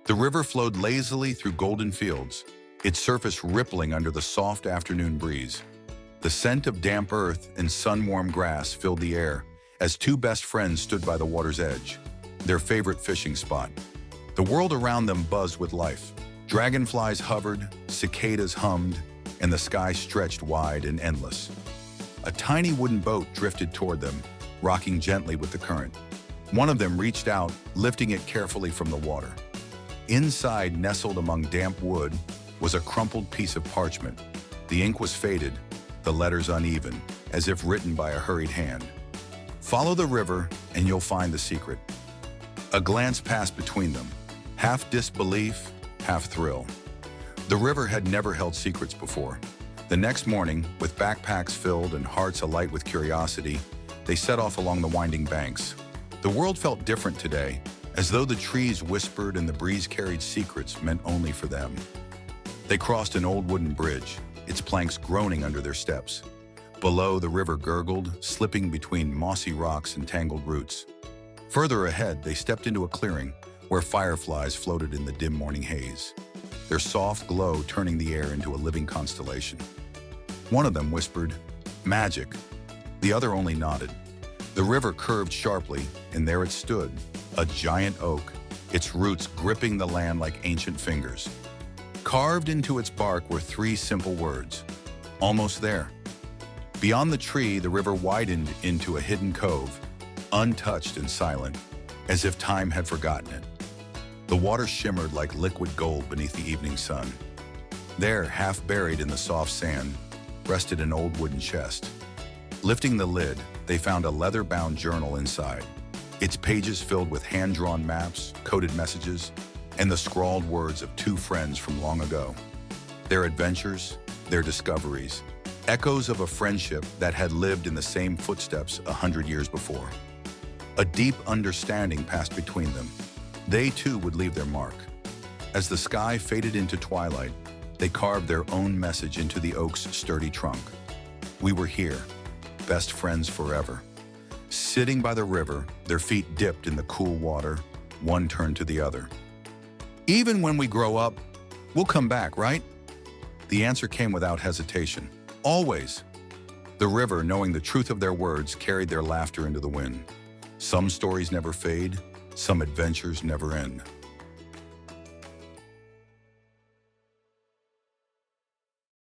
The river flowed lazily through golden fields, its surface rippling under the soft afternoon breeze. The scent of damp earth and sun-warmed grass filled the air as two best friends stood by the water's edge, their favorite fishing spot. The world around them buzzed with life. Dragonflies hovered, cicadas hummed, and the sky stretched wide and endless. A tiny wooden boat drifted toward them, rocking gently with the current. One of them reached out, lifting it carefully from the water. Inside, nestled among damp wood, was a crumpled piece of parchment. The ink was faded, the letters uneven, as if written by a hurried hand. Follow the river, and you'll find the secret. A glance passed between them, half disbelief, half thrill. The river had never held secrets before. The next morning, with backpacks filled and hearts alight with curiosity, they set off along the winding banks. The world felt different today, as though the trees whispered and the breeze carried secrets meant only for them. They crossed an old wooden bridge, its planks groaning under their steps. Below, the river gurgled, slipping between mossy rocks and tangled roots. Further ahead, they stepped into a clearing where fireflies floated in the dim morning haze, their soft glow turning the air into a living constellation. One of them whispered, "Magic." The other only nodded. The river curved sharply, and there it stood, a giant oak, its roots gripping the land like ancient fingers. Carved into its bark were three simple words, "Almost there." Beyond the tree, the river widened into a hidden cove, untouched and silent, as if time had forgotten it. The water shimmered like liquid gold beneath the evening sun. There, half buried in the soft sand, rested an old wooden chest. Lifting the lid, they found a leather-bound journal inside, its pages filled with hand-drawn maps, coded messages, and the scrawled words of two friends from long ago. Their adventures, their discoveries, echoes of a friendship that had lived in the same footsteps 100 years before. A deep understanding passed between them. They too would leave their mark. As the sky faded into twilight, they carved their own message into the oak's sturdy trunk. We were here, best friends forever. Sitting by the river, their feet dipped in the cool water, one turned to the other. Even when we grow up, we'll come back, right? The answer came without hesitation. Always. The river, knowing the truth of their words, carried their laughter into the wind. Some stories never fade, some adventures never end.